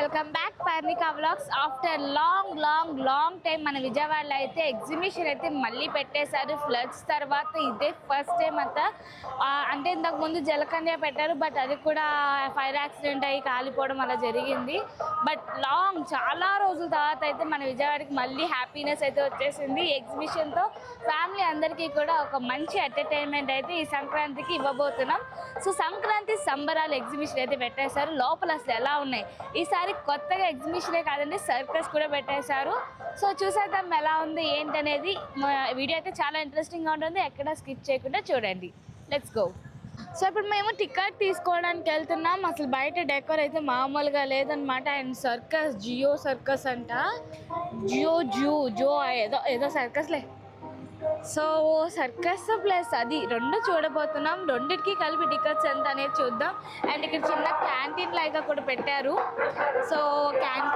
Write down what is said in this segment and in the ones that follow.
Welcome back Parnika vlogs. After long time మన విజయవాడలో అయితే ఎగ్జిబిషన్ అయితే మళ్ళీ పెట్టేశారు. ఫ్లడ్స్ తర్వాత ఇదే ఫస్ట్ టైం అంతా. అంటే ఇంతకు ముందు జలకన్య పెట్టారు, బట్ అది కూడా ఫైర్ యాక్సిడెంట్ అయ్యి కాలిపోవడం అలా జరిగింది. బట్ చాలా రోజుల తర్వాత అయితే మన విజయవాడకి మళ్ళీ హ్యాపీనెస్ అయితే వచ్చేసింది. ఎగ్జిబిషన్తో ఫ్యామిలీ అందరికీ కూడా ఒక మంచి ఎంటర్టైన్మెంట్ అయితే ఈ సంక్రాంతికి ఇవ్వబోతున్నాం. సో సంక్రాంతి సంబరాలు ఎగ్జిబిషన్ అయితే పెట్టేశారు. లోపల అసలు ఎలా ఉన్నాయి, ఈసారి కొత్తగా ఎగ్జిబిషనే కాదండి సర్కస్ కూడా పెట్టేశారు. సో చూసేద్దాం ఎలా ఉంది ఏంటనేది. వీడియో అయితే చాలా ఇంట్రెస్టింగ్గా ఉంటుంది, ఎక్కడ స్కిప్ చేయకుండా చూడండి. Let's go. సో ఇప్పుడు మేము టికెట్ తీసుకోవడానికి వెళ్తున్నాం. అసలు బయట డెకోర్ అయితే మామూలుగా లేదనమాట. అండ్ సర్కస్ జియో సర్కస్ అంట, జో ఏదో సర్కస్లే. సో సర్కస్ ప్లస్ అది రెండు చూడబోతున్నాం. రెండింటికి కలిపి టికెట్స్ ఎంత అనేది చూద్దాం. అండ్ ఇక్కడ చిన్న క్యాంటీన్ లాగా కూడా పెట్టారు. సో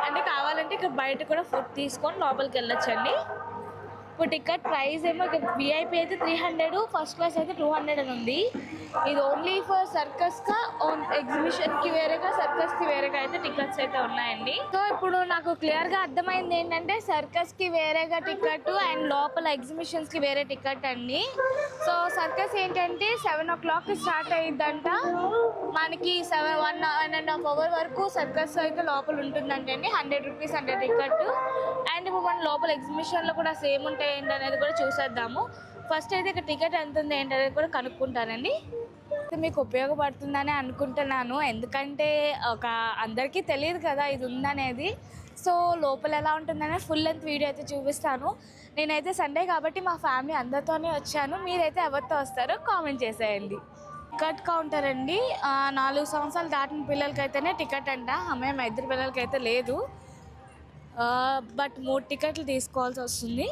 అంటే కావాలంటే ఇక్కడ బయట కూడా ఫుడ్ తీసుకొని లోపలికి వెళ్ళొచ్చండి. ఇప్పుడు టికెట్ ప్రైస్ ఏమో ఇక్కడ విఐపి అయితే 300, ఫస్ట్ క్లాస్ అయితే 200 అని ఉంది. ఇది ఓన్లీ ఫర్ సర్కస్గా, ఎగ్జిబిషన్కి వేరేగా సర్కస్కి వేరేగా అయితే టికెట్స్ అయితే ఉన్నాయండి. సో ఇప్పుడు నాకు క్లియర్గా అర్థమైంది ఏంటంటే సర్కస్కి వేరేగా టికెట్ అండ్ లోపల ఎగ్జిబిషన్స్కి వేరే టికెట్ అండి. సో సర్కస్ ఏంటంటే 7 o'clock స్టార్ట్ అయ్యిద్దంట. మనకి 1.5 hour వరకు సర్కస్ అయితే లోపల ఉంటుందంటే అండి. 100 rupees అంటే టికెట్. అండ్ ఇప్పుడు మన లోపల ఎగ్జిబిషన్లో కూడా సేమ్ ఉంటాయి ఏంటనేది కూడా చూసేద్దాము. ఫస్ట్ అయితే ఇక్కడ టికెట్ ఎంత ఉంది ఏంటనేది కూడా కనుక్కుంటానండి. మీకు ఉపయోగపడుతుందని అనుకుంటున్నాను, ఎందుకంటే అందరికీ తెలియదు కదా ఇది ఉందనేది. సో లోపల ఎలా ఉంటుందనే ఫుల్ లెంత్ వీడియో అయితే చూపిస్తాను. నేనైతే సండే కాబట్టి మా ఫ్యామిలీ అందరితోనే వచ్చాను. మీరైతే ఎవరితో వస్తారో కామెంట్ చేసేయండి. టికెట్ కౌంటర్ అండి. 4 సంవత్సరాలు దాటిన పిల్లలకైతేనే టికెట్ అంట. అమ్మాయి మా 2 పిల్లలకైతే లేదు. బట్ 3 టికెట్లు తీసుకోవాల్సి వస్తుంది.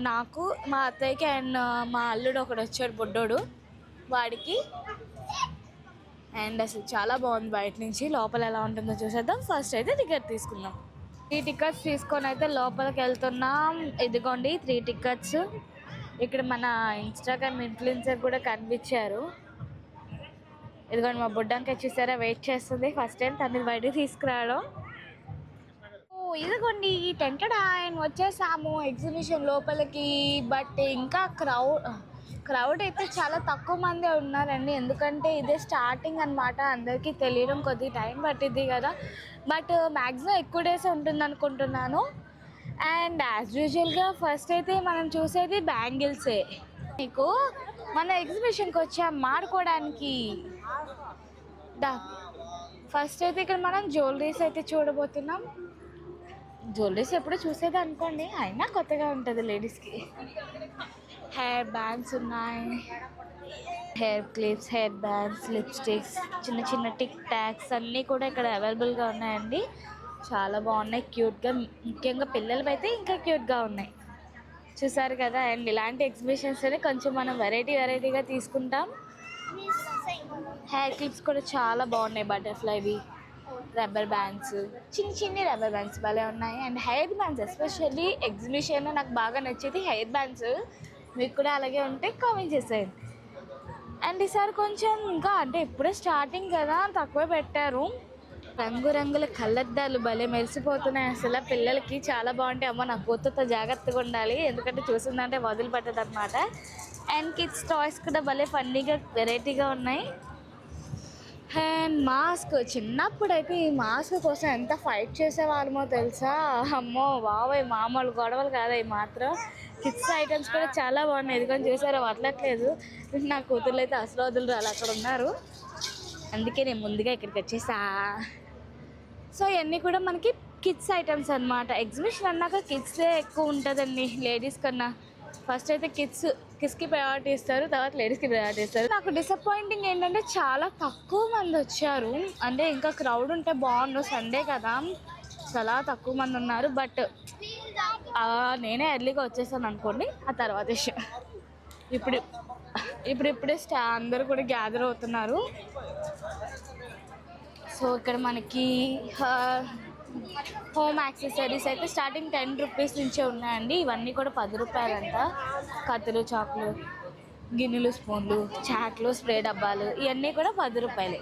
నాకు, మా అత్తయ్యకి అండ్ మా అల్లుడు ఒకడు వచ్చాడు బొడ్డోడు, వాడికి. అండ్ అసలు చాలా బాగుంది బయట నుంచి. లోపల ఎలా ఉంటుందో చూసేద్దాం. ఫస్ట్ అయితే టికెట్ తీసుకుందాం. 3 టికెట్స్ తీసుకొని అయితే లోపలికి వెళ్తున్నాం. ఇదిగోండి 3 టికెట్స్. ఇక్కడ మన ఇన్స్టాగ్రామ్ ఇన్ఫ్లుయెన్సర్ కూడా కనిపించారు. ఇదిగోండి మా బుడ్డంకి చూసారా వెయిట్ చేస్తుంది. ఫస్ట్ టైం తనని బయటకు తీసుకురావడం. ఇదిగోండి టెంటెడ్ ఆయన వచ్చేసాము ఎగ్జిబిషన్ లోపలికి. బట్ ఇంకా క్రౌడ్ అయితే చాలా తక్కువ మంది ఉన్నారండి, ఎందుకంటే ఇదే స్టార్టింగ్ అనమాట. అందరికీ తెలియడం కొద్ది టైం పట్టిద్ది కదా. బట్ మ్యాక్సిమం ఎక్కువ డేస్ ఉంటుంది అనుకుంటున్నాను. అండ్ యాజ్ యూజువల్గా ఫస్ట్ అయితే మనం చూసేది బ్యాంగిల్సే. మీకు మన ఎగ్జిబిషన్కి వచ్చాం మాడుకోవడానికి. ఫస్ట్ అయితే ఇక్కడ మనం జ్యువెలరీస్ అయితే చూడబోతున్నాం. జ్యువెలరీస్ ఎప్పుడు చూసేది అనుకోండి, అయినా కొత్తగా ఉంటుంది లేడీస్కి. హెయిర్ బ్యాండ్స్ ఉన్నాయి, hair clips, hair bands, lipsticks, చిన్న టిక్ టాక్స్ అన్నీ కూడా ఇక్కడ అవైలబుల్గా ఉన్నాయండి. చాలా బాగున్నాయి, క్యూట్గా. ముఖ్యంగా పిల్లలవి అయితే ఇంకా క్యూట్గా ఉన్నాయి, చూసారు కదా. అండ్ ఇలాంటి ఎగ్జిబిషన్స్ అని కొంచెం మనం వెరైటీగా తీసుకుంటాం. హెయిర్ క్లిప్స్ కూడా చాలా బాగున్నాయి, బటర్ఫ్లైవి. రబ్బర్ బ్యాండ్స్, చిన్ని రబ్బర్ బ్యాండ్స్ భలే ఉన్నాయి. అండ్ హెయిర్ బ్యాండ్స్ ఎస్పెషల్లీ ఎగ్జిబిషన్లో నాకు బాగా నచ్చేది హెయిర్ బ్యాండ్స్. మీకు కూడా అలాగే ఉంటే కామెంట్ చేసేయండి. అండ్ ఈసారి కొంచెం ఇంకా అంటే ఇప్పుడే స్టార్టింగ్ కదా, తక్కువ పెట్టారు. రంగురంగుల కళ్ళద్దాలు భలే మెరిసిపోతున్నాయి అసలు. పిల్లలకి చాలా బాగుంటాయి. అమ్మ నా కూతురుతో జాగ్రత్తగా ఉండాలి, ఎందుకంటే చూసిందంటే వదిలిపెట్టదు అనమాట. అండ్ కిడ్స్ టాయ్స్ కూడా భలే ఫన్నీగా వెరైటీగా ఉన్నాయి. అండ్ మాస్క్, చిన్నప్పుడైతే ఈ మాస్క్ కోసం ఎంత ఫైట్ చేసేవాళ్ళమో తెలుసా. అమ్మో బాబాయ్, మామూలు గొడవలు కాదు ఈ మాత్రం. కిడ్స్ ఐటమ్స్ కూడా చాలా బాగున్నాయి. ఇదిగోని చూసారో వదలట్లేదు. నా కూతుర్లు అయితే అసలు వదులురాలు, అక్కడ ఉన్నారు. అందుకే నేను ముందుగా ఇక్కడికి వచ్చేసా. సో ఇవన్నీ కూడా మనకి కిడ్స్ ఐటమ్స్ అనమాట. ఎగ్జిబిషన్ అన్నాక కిడ్సే ఎక్కువ ఉంటుందండి లేడీస్ కన్నా. ఫస్ట్ అయితే కిడ్స్కి ప్రయారిటీ ఇస్తారు, తర్వాత లేడీస్కి ప్రయారిటీ ఇస్తారు. నాకు డిసప్పాయింటింగ్ ఏంటంటే చాలా తక్కువ మంది వచ్చారు. అంటే ఇంకా క్రౌడ్ ఉంటే బాగుండు, సండే కదా, చాలా తక్కువ మంది ఉన్నారు. బట్ నేనే ఎర్లీగా వచ్చేసాను అనుకోండి. ఆ తర్వాత ఇప్పుడే అందరూ కూడా గ్యాదర్ అవుతున్నారు. సో ఇక్కడ మనకి హోమ్ యాక్సెసరీస్ అయితే స్టార్టింగ్ 10 rupees నుంచే ఉన్నాయండి. ఇవన్నీ కూడా 10 రూపాయలంట. కత్తులు, చాకులు, గిన్నెలు, స్పూన్లు, చాట్లు, స్ప్రే డబ్బాలు, ఇవన్నీ కూడా 10 రూపాయలే.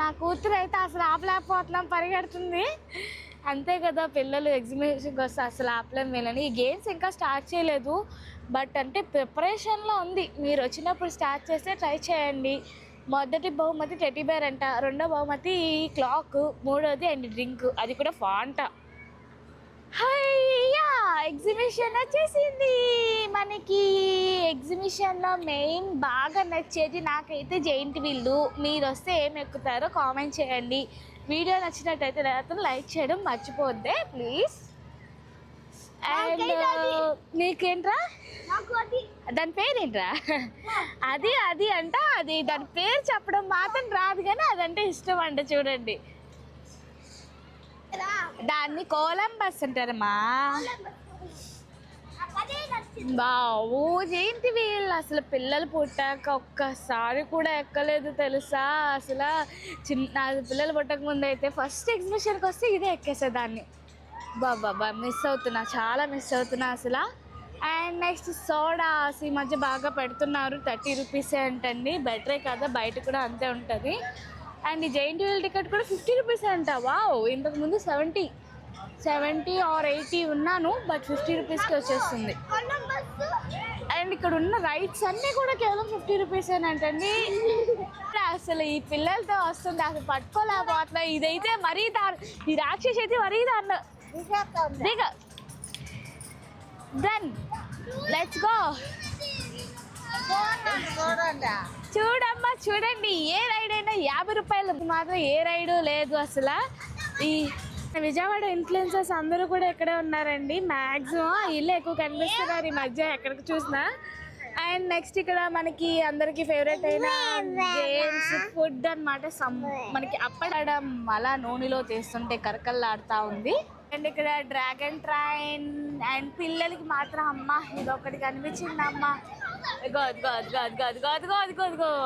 నా కూతురు అయితే అసలు ఆపలేకపోతున్నాం, పరిగెడుతుంది. అంతే కదా, పిల్లలు ఎగ్జిబిషన్కి వస్తే అసలు ఆపలేం వీళ్ళని. ఈ గేమ్స్ ఇంకా స్టార్ట్ చేయలేదు, బట్ అంటే ప్రిపరేషన్లో ఉంది. మీరు వచ్చినప్పుడు స్టార్ట్ చేస్తే ట్రై చేయండి. మొదటి బహుమతి టెడ్డీ బేర్ అంట, రెండో బహుమతి క్లాక్, మూడోది అండ్ డ్రింక్, అది కూడా ఫాంటా. హయ్యా, ఎగ్జిబిషన్ వచ్చేసింది మనకి. ఎగ్జిబిషన్లో మెయిన్ బాగా నచ్చేది నాకైతే జెయింట్ వీళ్ళు. మీరు వస్తే ఏం ఎక్కుతారో కామెంట్ చేయండి. వీడియో నచ్చినట్టయితే నాతో లైక్ చేయడం మర్చిపోద్దే ప్లీజ్. అండ్ నీకేంట్రా దాని పేరేంట్రా? అది అది అంట, అది దాని పేరు చెప్పడం మాత్రం రాదు కానీ అదంటే ఇష్టం అంట. చూడండి, దాన్ని కొలంబస్ అంటారమ్మా. బావు జెయింట్ వీల్ అసలు పిల్లలు పుట్టాక ఒక్కసారి కూడా ఎక్కలేదు తెలుసా. అసలు పిల్లలు పుట్టక ముందు అయితే ఫస్ట్ ఎగ్జిబిషన్కి వస్తే ఇదే ఎక్కేసేదాన్ని. బాబా మిస్ అవుతున్నా, చాలా మిస్ అవుతున్నా అసలు. అండ్ నెక్స్ట్ సోడాస్ ఈ మధ్య బాగా పెడుతున్నారు, 30 రూపీసే అంటండి. బెటరే కదా, బయట కూడా అంతే ఉంటుంది. అండ్ ఈ జెయింట్ వీల్ టికెట్ కూడా 50 రూపీసే అంట. వావ్, ఇంతకుముందు 70 ఆర్ 80 ఉన్నాను, బట్ 50 రూపీస్కి వచ్చేస్తుంది. అండ్ ఇక్కడ ఉన్న రైడ్స్ అన్నీ కూడా కేవలం 50 రూపీసేనంటండి. అసలు ఈ పిల్లలతో వస్తుంది అసలు పట్టుకోలేకపోతున్నా. ఇదైతే మరీ ఈ రాక్షసి అయితే మరీ దాన్ని డన్, లెట్స్ గో. చూడమ్మా చూడండి, ఏ రైడ్ అయినా 50 రూపాయలు మాత్రం ఏ రైడు లేదు అసలు. ఈ విజయవాడ ఇన్ఫ్లుయెన్సర్స్ అందరూ కూడా ఇక్కడే ఉన్నారండి. మ్యాక్సిమం ఇల్లు ఎక్కువ కనిపిస్తున్నారు ఈ మధ్య ఎక్కడికి చూసినా. అండ్ నెక్స్ట్ ఇక్కడ మనకి అందరికి ఫేవరెట్ అయిన గేమ్స్, ఫుడ్ అనమాట. మనకి అప్పడడం అలా నూనెలో తీస్తుంటే కరకల్లాడుతూ ఉంది. అండ్ ఇక్కడ డ్రాగన్ ట్రైన్. అండ్ పిల్లలకి మాత్రం అమ్మ ఇదొకటి కనిపించిందమ్మా. గో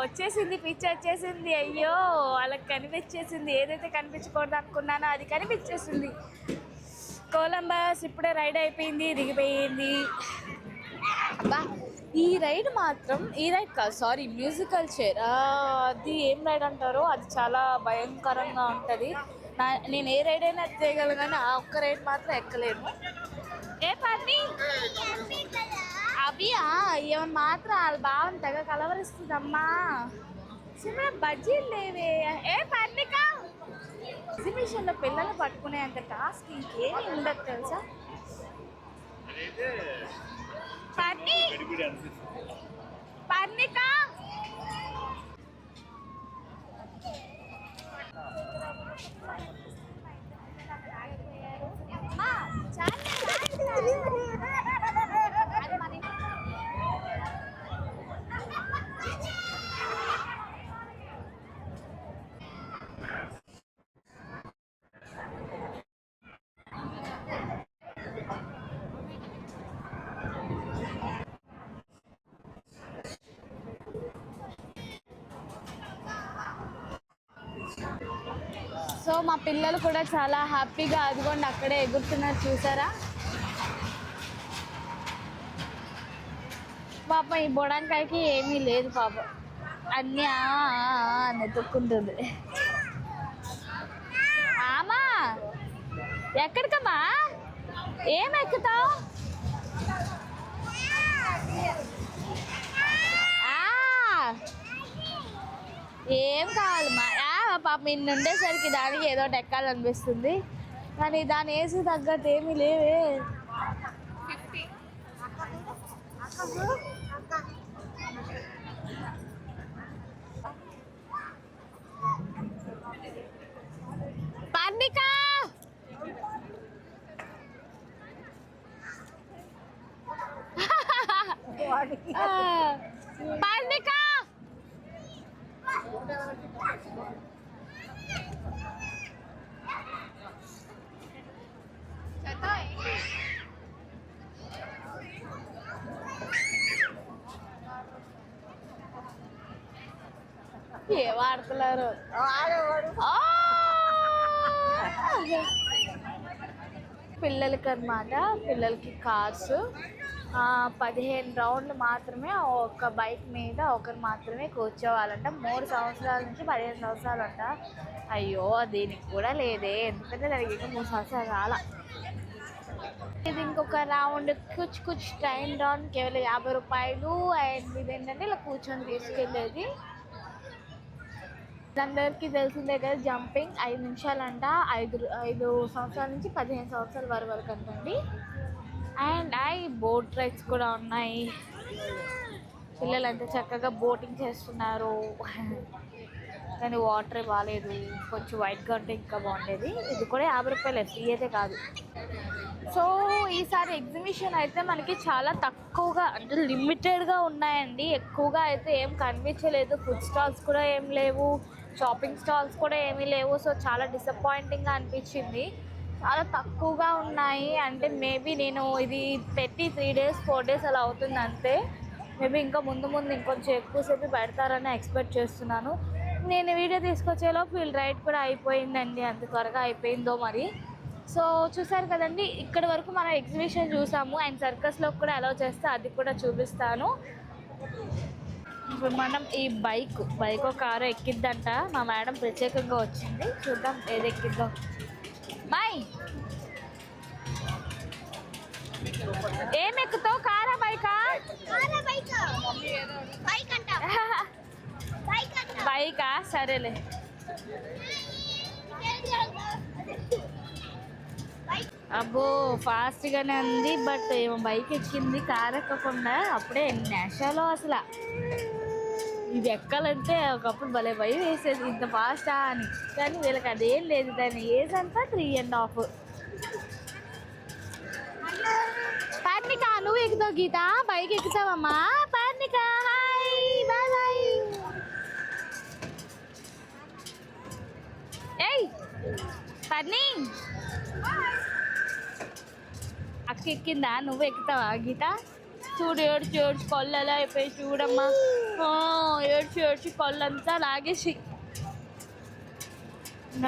వచ్చేసింది, పిచ్చి వచ్చేసింది. అయ్యో, వాళ్ళకి కనిపించేసింది. ఏదైతే కనిపించకూడదు అనుకున్నానో అది కనిపించేసింది. కొలంబస్ ఇప్పుడే రైడ్ అయిపోయింది, దిగిపోయింది. అబ్బా, ఈ రైడ్ మాత్రం, ఈ రైడ్ కాదు సారీ, మ్యూజికల్ చైర్. అది ఏం రైడ్ అంటారో, అది చాలా భయంకరంగా ఉంటుంది. నేను ఏ రైడ్ అయినా చేయగలను కానీ ఆ ఒక్క రైడ్ మాత్రం ఎక్కలేను. ఏ పని అవి ఏమన్నా మాత్రం వాళ్ళు బాగుంటాగా కలవరిస్తుందమ్మా. చిన్న బజ్జీలు లేవే. ఏ పర్ణిక, ఎగ్జిబిషన్లో పిల్లలు పట్టుకునే అంత టాస్క్ ఇంకేమీ ఉండదు తెలుసా. పర్ణిక సో మా పిల్లలు కూడా చాలా హ్యాపీగా అదిగోండి అక్కడే ఎగురుతున్నారు చూసారా. పాపం ఈ బొడంకాయకి ఏమీ లేదు పాపం, అన్నీ నెతుక్కుంటుంది. ఆమా ఎక్కడికమ్మా, ఏం ఎక్కుతావు? ఏం కావాలమ్మా? పాప ఇన్ని ఉండేసరికి దానికి ఏదో ఒకటి ఎక్కాలనిపిస్తుంది, కానీ దాని ఏసి తగ్గట్టు ఏమీ లేవే. పర్ణిక పర్ణిక ఏ వాడుతున్నారు పిల్లలకి అన్నమాట. పిల్లలకి కార్స్ 15 రౌండ్లు మాత్రమే ఒక బైక్ మీద ఒకరు మాత్రమే కూర్చోవాలంట. 3 సంవత్సరాల నుంచి 15 సంవత్సరాలంట. అయ్యో దీనికి కూడా లేదే, ఎందుకంటే దానికి ఇంకా 3 సంవత్సరాలు రాలా. ఇది ఇంకొక రౌండ్ కుచ్ టైం రౌండ్, కేవలం 50 రూపాయలు. అండ్ ఇదేంటంటే ఇలా కూర్చొని తీసుకెళ్ళేది. అందరికీ తెలిసిందే కదా, జంపింగ్ 5 నిమిషాలంట. 5 సంవత్సరాల నుంచి 15 సంవత్సరాల వరకు అంటండి. అండ్ బోట్ రైడ్స్ కూడా ఉన్నాయి. పిల్లలు ఎంత చక్కగా బోటింగ్ చేస్తున్నారు. కానీ వాటర్ బాగాలేదు, కొంచెం వైట్గా ఉంటే ఇంకా బాగుండేది. ఇది కూడా 50 రూపాయలు, ఫ్రీ అయితే కాదు. సో ఈసారి ఎగ్జిబిషన్ అయితే మనకి చాలా తక్కువగా అంటే లిమిటెడ్గా ఉన్నాయండి. ఎక్కువగా అయితే ఏం కనిపించలేదు. ఫుడ్ స్టాల్స్ కూడా ఏం లేవు, షాపింగ్ స్టాల్స్ కూడా ఏమీ లేవు. సో చాలా డిసప్పాయింటింగ్గా అనిపించింది. చాలా తక్కువగా ఉన్నాయి. అంటే మేబీ నేను ఇది పెట్టి 3 డేస్ 4 డేస్ అలా అవుతుంది అంతే. మేబీ ఇంకా ముందు ఇంకొంచెం ఎక్కువసేపు పెడతారని ఎక్స్పెక్ట్ చేస్తున్నాను. నేను వీడియో తీసుకొచ్చేలోపు వీళ్ళ రైడ్ కూడా అయిపోయిందండి. అంత త్వరగా అయిపోయిందో మరి. సో చూసారు కదండి, ఇక్కడ వరకు మనం ఎగ్జిబిషన్ చూసాము. అండ్ సర్కస్లో కూడా అలౌ చేస్తే అది కూడా చూపిస్తాను. ఇప్పుడు మనం ఈ బైక్ కారు ఎక్కిద్దంట. మా మేడం ప్రత్యేకంగా వచ్చింది, చూద్దాం ఏది ఎక్కిద్దాం. బాయ్, ఏం ఎక్కుతావు? కారా బైకా? బైకా, సరేలే. అబ్బో ఫాస్ట్గానే ఉంది, బట్ ఏమో బైక్ ఎక్కింది, కార్ ఎక్కకుండా. అప్పుడే ఎన్ని నిమిషాలు అసలు. ఇది ఎక్కాలంటే ఒకప్పుడు భలే భయం వేసేది, ఇంత ఫాస్టా అని. కానీ వీళ్ళకి అదేం లేదు. దాని ఏజ్ అంతా 3.5. పర్ణిక నువ్వు ఎక్కుతావు, గీత బైక్ ఎక్కుతావమ్మా. Parnika hi, bye bye. ఏయ్ పర్ణి, అక్క ఎక్కిందా, నువ్వు ఎక్కుతావా గీత? చూడు ఏడ్చి కళ్ళు ఎలా అయిపోయి చూడమ్మా. ఏడ్చి కళ్ళంతా లాగేసి.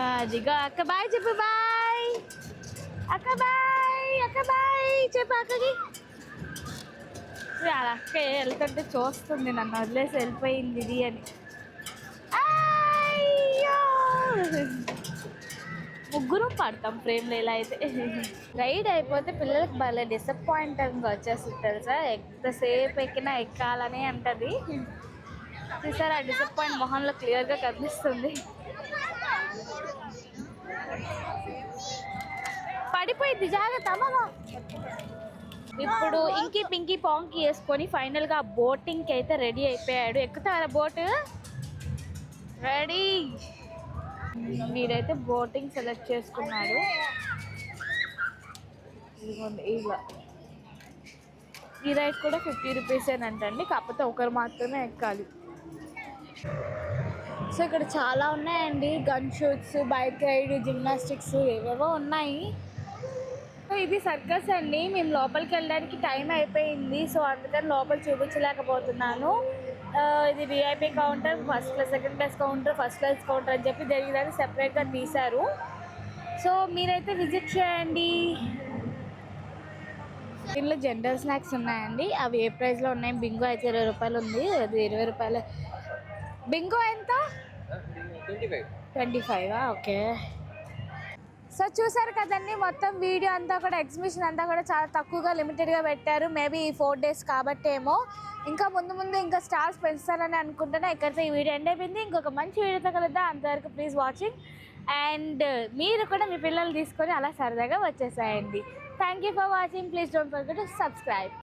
అదిగా అక్క బాయ్ చెప్పు. బాయ్ అక్క, బాయ్ చెప్పు అక్కకి. అలా అక్క వెళ్తుంటే చూస్తుంది, నన్ను వదిలేసి వెళ్ళిపోయింది ఇది అని. ముగ్గురు పడతాం ఫ్రేమ్లో ఇలా అయితే. రైడ్ అయిపోతే పిల్లలకి భలే డిసప్పాయింటింగ్గా వచ్చేస్తుంది తెలుసా. ఎంతసేపు ఎక్కినా ఎక్కాలని అంటది. చూసారా, ఆ డిసప్పాయింట్ మొహంలో క్లియర్గా కనిపిస్తుంది. పడిపోయింది, జాగ్రత్త అమ్మ. ఇప్పుడు ఇంకీ పింకీ పాంకీ వేసుకొని ఫైనల్గా బోటింగ్కి అయితే రెడీ అయిపోయాడు. ఎక్కుతారా బోట్? రెడీ. మీరైతే బోటింగ్ సెలెక్ట్ చేసుకున్నారు. ఇలా ఈ రైడ్ కూడా 50 రూపీసేనంటండి, కాకపోతే ఒకరు మాత్రమే ఎక్కాలి. సో ఇక్కడ చాలా ఉన్నాయండి, gun shoots, bike ride, gymnastics ఏవేవో ఉన్నాయి. సో ఇది సర్కస్ అండి. మేము లోపలికి వెళ్ళడానికి టైం అయిపోయింది, సో అందుకని లోపల చూపించలేకపోతున్నాను. ఇది VIP counter, first class, second class counter, first class counter అని చెప్పి దాన్ని సెపరేట్గా తీశారు. సో మీరైతే విజిట్ చేయండి. దీనిలో జనరల్ స్నాక్స్ ఉన్నాయండి, అవి ఏ ప్రైస్లో ఉన్నాయి. బింగో అయితే 20 రూపాయలు ఉంది, అది 20 రూపాయలు. బింగో ఎంత? 25. ఓకే. సో చూసారు కదండి, మొత్తం వీడియో అంతా కూడా, ఎగ్జిబిషన్ అంతా కూడా చాలా తక్కువగా లిమిటెడ్గా పెట్టారు. మేబీ 4 డేస్ కాబట్టి ఏమో. ఇంకా ముందు ఇంకా స్టార్స్ పెంచుతారని అనుకుంటున్నా. ఇక్కడితో ఈ వీడియో ఎండ్ అయిపోయింది. ఇంకొక మంచి వీడియోతో కలుద్దాం. అంతవరకు ప్లీజ్ వాచింగ్. అండ్ మీరు కూడా మీ పిల్లలు తీసుకొని అలా సరదాగా వచ్చేసాయండి. Thank you for watching. Please don't forget to subscribe.